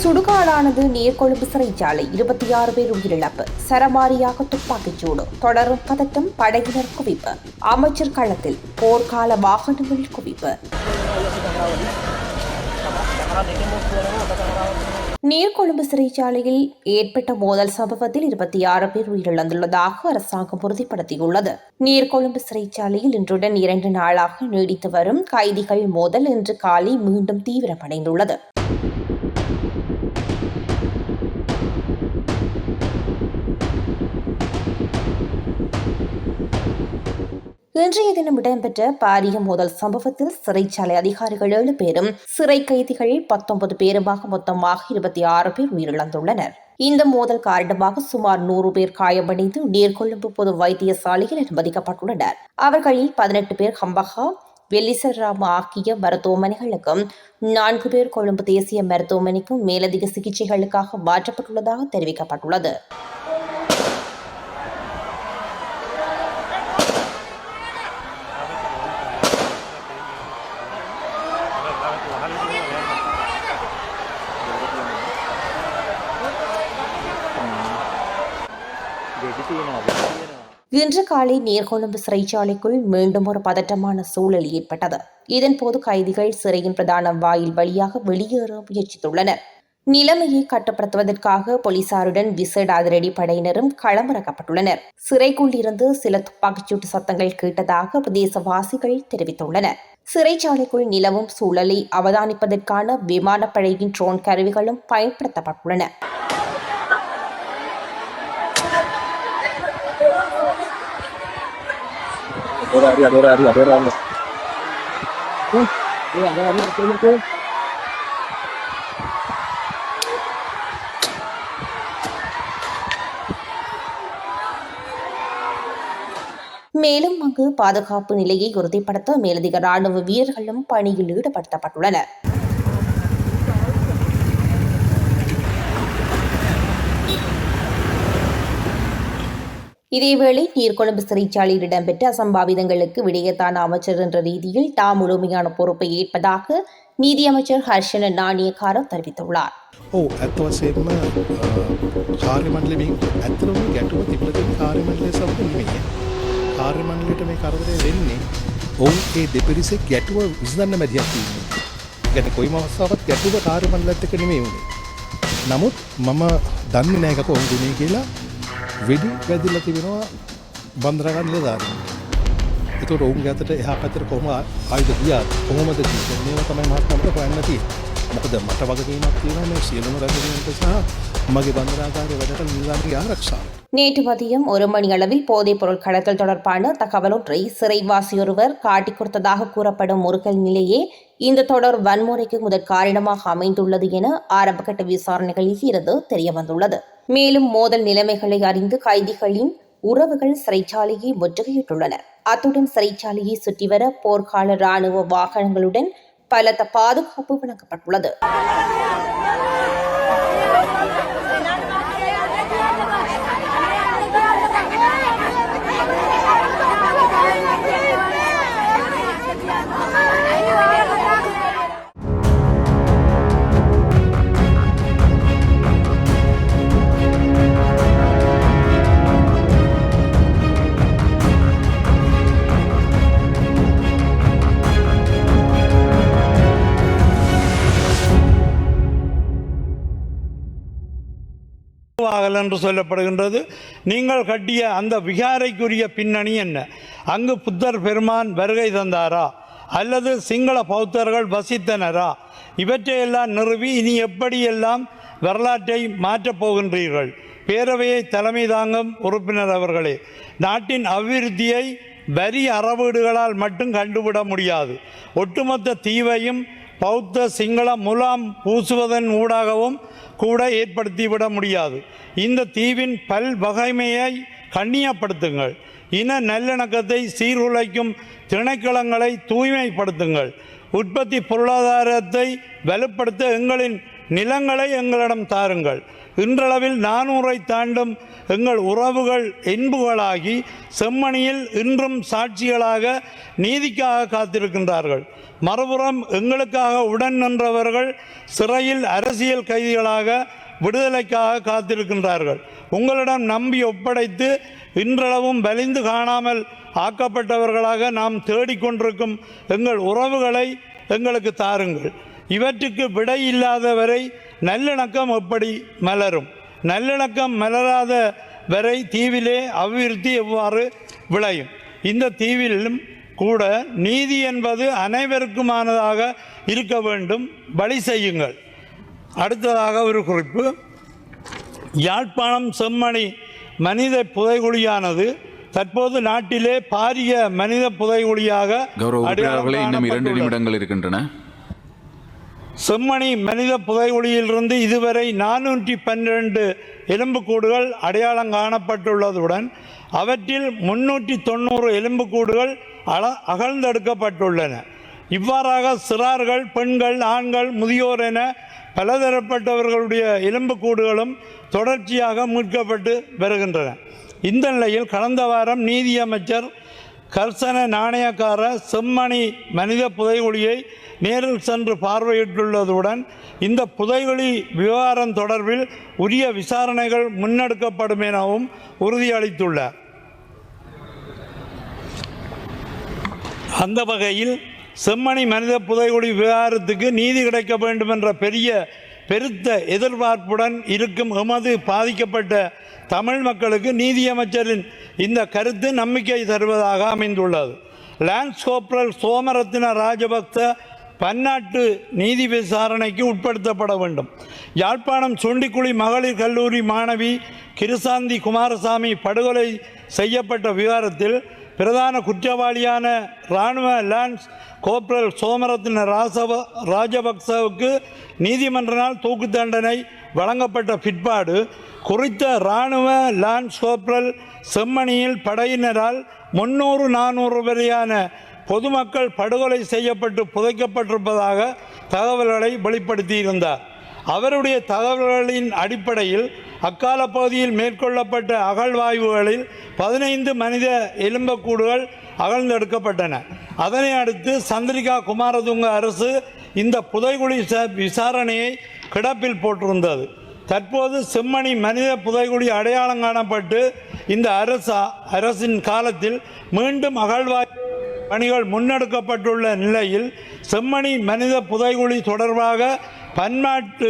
சுடுகாடானது நீர்கொழும்பு சிறைச்சாலை 26 பேர் உயிரிழப்பு. சரமாரியாக துப்பாக்கிச்சூடு. தொடரும் பதட்டம். படையினர் குவிப்பு. அமைச்சர் களத்தில். போர்க்கால வாகனங்கள் குவிப்பு. நீர்கொழும்பு சிறைச்சாலையில் ஏற்பட்ட மோதல் சம்பவத்தில் 26 பேர் உயிரிழந்துள்ளதாக அரசாங்கம் உறுதிப்படுத்தியுள்ளது. நீர்கொழும்பு சிறைச்சாலையில் இன்றுடன் 2 நாளாக நீடித்து வரும் கைதிகள் மோதல் இன்று காலை மீண்டும் தீவிரமடைந்துள்ளது. இன்றைய தினம் இடம்பெற்ற பாரிய மோதல் சம்பவத்தில் சிறைச்சாலை அதிகாரிகள் 7 பேரும் சிறை கைதிகள் 19 பேருமாக மொத்தமாக 26 பேர் உயிரிழந்துள்ளனர். இந்த மோதல் காரணமாக சுமார் 100 பேர் காயமடைந்து நீர்கொழும்பு பொது வைத்தியசாலையில் அனுமதிக்கப்பட்டுள்ளனர். அவர்களில் 18 பேர் ஹம்பகா, வெலிசராமா ஆகிய மருத்துவமனைகளுக்கும் 4 பேர் கொழும்பு தேசிய மருத்துவமனைக்கும் மேலதிக சிகிச்சைகளுக்காக மாற்றப்பட்டுள்ளதாக தெரிவிக்கப்பட்டுள்ளது. இன்று காலை நீர்கொழும்பு சிறைச்சாலைக்குள் மீண்டும் ஒரு பதட்டமான சூழல் ஏற்பட்டது. இதன்போது கைதிகள் சிறையின் பிரதான வாயில் வழியாக வெளியேற முயற்சித்துள்ளனர். நிலைமையை கட்டுப்படுத்துவதற்காக போலீசாருடன் விசேட அதிரடி படையினரும் களமிறக்கப்பட்டுள்ளனர். சிறைக்குள் இருந்து சில துப்பாக்கிச்சூட்டு சத்தங்கள் கேட்டதாக பிரதேசவாசிகள் தெரிவித்துள்ளனர். சிறைச்சாலைக்குள் நிலவும் சூழலை அவதானிப்பதற்கான விமானப்படையின் ட்ரோன் கருவிகளும் பயன்படுத்தப்பட்டுள்ளன. மேலும் அங்கு பாதுகாப்பு நிலையை உறுதிப்படுத்த மேலதிக ராணுவ வீரர்களும் பணியில் ஈடுபடுத்தப்பட்டுள்ளனர். இதேவேளை நீர்கொழும்பு சிறைச்சாலையில் இடம்பெற்ற அசம்பாவிதங்களுக்கு விடயத்தான அமைச்சர் என்ற ரீதியில் தாம் முழுமையான பொறுப்பை ஏற்பதாக நீதியமைச்சர் ஹர்ஷன நாணயக்கார தெரிவித்துள்ளார். ඇත්ත වශයෙන්ම කාර්ය මණ්ඩලයෙන් ඇත්තටම ගැටුම තිබුණ තියෙන කාර්ය මණ්ඩලයේ සමග නෙමෙයි. කාර්ය මණ්ඩලයට මේ කරදරේ වෙන්නේ ඔවුන් ඒ දෙපිරිසෙක් ගැටුව විසඳන්න මැදිහත් වීම. يعني කොයිම අවස්ථාවකත් ගැටුව කාර්ය මණ්ඩලයත් එක්ක නෙමෙයි උනේ. නමුත් මම දන්නේ නැහැ කක ඔවුන් දුන්නේ කියලා වෙඩි වැදිලා තිබෙනවා බන්දරගන්න නිලධාරීන්. ඒකට ඔවුන්ගේ අතට එහා පැත්තට කොහොම ආයුධ ගියාද කොහොමද කියන්නේ මේව තමයි මහත්මයාට හොයන්න තියෙන්නේ. මොකද මට වගකීමක් තියෙනවා මේ සියලුම රැකවීමට සහ මගේ බන්දරාගාරයේ වැඩට නිලධාරීන්ගේ ආරක්ෂාව. நேற்று மதியம் 1 மணி அளவில் போதைப் பொருள் கடத்தல் தொடர்பான தகவல் ஒன்றை சிறைவாசி ஒருவர் காட்டிக் கொடுத்ததாக கூறப்படும் முறுகல் நிலையே இந்த தொடர் வன்முறைக்கு முதற் காரணமாக அமைந்துள்ளது என ஆரம்பகட்ட விசாரணைகளில் இருந்து தெரியவந்துள்ளது. மேலும் மோதல் நிலைமைகளை அறிந்து கைதிகளின் உறவுகள் சிறைச்சாலையை முற்றுகையிட்டுள்ளனர். அத்துடன் சிறைச்சாலையை சுற்றி வர போர்க்கால ராணுவ வாகனங்களுடன் பலத்த பாதுகாப்பு வழங்கப்பட்டுள்ளது. என்று சொல்லப்படுகின்றது. நீங்கள் கட்டிய அந்த விகாரைக்குரிய பின்னணி என்ன? அங்கு புத்தர் பெருமான் வருகை தந்தாரா அல்லது சிங்கள பௌத்தர்கள் வசித்தனரா? இவற்றையெல்லாம் நிறுவி இனி எப்படியெல்லாம் வரலாற்றை மாற்றப் போகின்றீர்கள்? பேரவையை தலைமை தாங்கும் உறுப்பினர் அவர்களே, நாட்டின் அபிவிருத்தியை வரி அறவீடுகளால் மட்டும் கண்டுவிட முடியாது. ஒட்டுமொத்த தீவையும் பௌத்த சிங்கள முலாம் பூசுவதன் ஊடாகவும் கூட ஏற்படுத்திவிட முடியாது. இந்த தீவின் பல்வகைமையை கண்ணியப்படுத்துங்கள். இன நல்லிணக்கத்தை சீர்குலைக்கும் திணைக்களங்களை தூய்மைப்படுத்துங்கள். உற்பத்தி பொருளாதாரத்தை வலுப்படுத்த எங்களின் நிலங்களை எங்களிடம் தாருங்கள். இன்றளவில் 400-ஐ தாண்டும் எங்கள் உறவுகள் என்புகளாகி செம்மணியில் இன்றும் சாட்சிகளாக நீதிக்காக காத்திருக்கின்றார்கள். மறுபுறம் எங்களுக்காக உடன் நின்றவர்கள் சிறையில் அரசியல் கைதிகளாக விடுதலைக்காக காத்திருக்கின்றார்கள். உங்களிடம் நம்பி ஒப்படைத்து இன்றளவும் வலிந்து காணாமல் ஆக்கப்பட்டவர்களாக நாம் தேடிக்கொண்டிருக்கும் எங்கள் உறவுகளை எங்களுக்கு தாருங்கள். இவற்றுக்கு விடை இல்லாதவரை நல்லிணக்கம் எப்படி மலரும்? நல்லிணக்கம் மலராத வரை தீவிலே அபிவிருத்தி எவ்வாறு விளையும்? இந்த தீவிலும் கூட நீதி என்பது அனைவருக்குமானதாக இருக்க வேண்டும். வழி செய்யுங்கள். அடுத்ததாக ஒரு குறிப்பு. யாழ்ப்பாணம் செம்மணி மனித புதைகுழியானது தற்போது நாட்டிலே பாரிய மனித புதைகுழியாக இன்னும் 2 நிமிடங்கள் இருக்கின்றன. செம்மணி மனித புதைகுழியிலிருந்து இதுவரை 412 எலும்புக்கூடுகள் அடையாளம் காணப்பட்டுள்ளதுடன் அவற்றில் 390 எலும்புக்கூடுகள் அகழ்ந்தெடுக்கப்பட்டுள்ளன. இவ்வாறாக சிறார்கள், பெண்கள், ஆண்கள், முதியோர் என பலதரப்பட்டவர்களுடைய எலும்புக்கூடுகளும் தொடர்ச்சியாக மீட்கப்பட்டு வருகின்றன. இந்த நிலையில் கடந்த வாரம் நீதியமைச்சர் கர்சன நாணயக்கார செம்மணி மனித புதைகுழியை நேரில் சென்று பார்வையிட்டுள்ளதுடன் இந்த புதைகுழி விவகாரம் தொடர்பில் உரிய விசாரணைகள் முன்னெடுக்கப்படும் எனவும் உறுதியளித்துள்ளார். அந்த வகையில் செம்மணி மனித புதைகுழி விவகாரத்துக்கு நீதி கிடைக்க வேண்டும் என்ற பெருத்த எதிர்பார்ப்புடன் இருக்கும் எமது பாதிக்கப்பட்ட தமிழ் மக்களுக்கு நீதியமைச்சரின் இந்த கருத்து நம்பிக்கை தருவதாக அமைந்துள்ளது. லான்ஸ் கோப்ரல் சோமரத்ன ராஜபக்ச பன்னாட்டு நீதி விசாரணைக்கு உட்படுத்தப்பட வேண்டும். யாழ்ப்பாணம் சுண்டிக்குழி மகளிர் கல்லூரி மாணவி கிருசாந்தி குமாரசாமி படுகொலை செய்யப்பட்ட விவகாரத்தில் பிரதான குற்றவாளியான இராணுவ லான்ஸ் கோப்ரல் சோமரத்ன ராஜபக்சவுக்கு நீதிமன்றனால் தூக்கு தண்டனை வழங்கப்பட்ட பிற்பாடு குறித்த இராணுவ லான்ஸ் கோப்ரல் செம்மணியில் படையினரால் 300-400 வரையான பொதுமக்கள் படுகொலை செய்யப்பட்டு புதைக்கப்பட்டிருப்பதாக தகவல்களை வெளிப்படுத்தியிருந்தார். அவருடைய தகவல்களின் அடிப்படையில் அக்கால பகுதியில் மேற்கொள்ளப்பட்ட அகழ்வாய்வுகளில் 15 மனித எலும்புக்கூடுகள் அகழ்ந்தெடுக்கப்பட்டன. அதனை அடுத்து சந்திரிகா குமாரதுங்க அரசு இந்த புதைகுழி விசாரணையை கிடப்பில் போட்டிருந்தது. தற்போது செம்மணி மனித புதைகுழி அடையாளம் காணப்பட்டு இந்த அரசின் காலத்தில் மீண்டும் அகழ்வாய்வு பணிகள் முன்னெடுக்கப்பட்டுள்ள நிலையில் செம்மணி மனித புதைகுழி தொடர்பாக பன்னாட்டு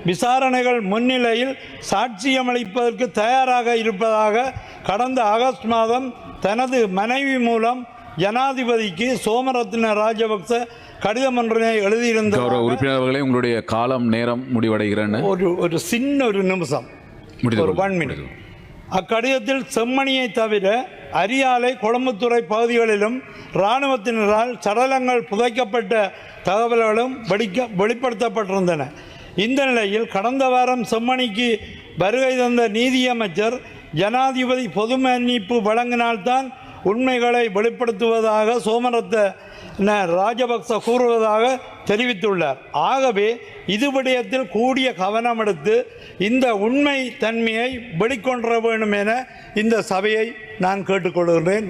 விசாரணைகள் முன்னிலையில் சாட்சியமளிப்பதற்கு தயாராக இருப்பதாக கடந்த ஆகஸ்ட் மாதம் தனது மனைவி மூலம் ஜனாதிபதிக்கு சோமரத்ன ராஜபக்ச கடிதம் ஒன்றினை எழுதியிருந்தார். உறுப்பினர்களே, உங்களுடைய காலம் நேரம் முடிவடைகிறேன்னு ஒரு சின்ன ஒரு நிமிஷம், ஒரு 1 மினிட். அக்கடிதத்தில் செம்மணியை தவிர அரியாலை, கொழும்புத்துறை பகுதிகளிலும் இராணுவத்தினரால் சடலங்கள் புதைக்கப்பட்ட தகவல்களும் வெளிப்படுத்தப்பட்டிருந்தன. இந்த நிலையில் கடந்த வாரம் செம்மணிக்கு வருகை தந்த நீதியமைச்சர் ஜனாதிபதி பொது மன்னிப்பு வழங்கினால்தான் உண்மைகளை வெளிப்படுத்துவதாக சோமரத்ன ராஜபக்ச கூறுவதாக தெரிவித்துள்ளார். ஆகவே இது விடயத்தில் கூடிய கவனம் எடுத்து இந்த உண்மை தன்மையை வெளிக்கொணர வேண்டும் என இந்த சபையை நான் கேட்டுக்கொள்கிறேன்.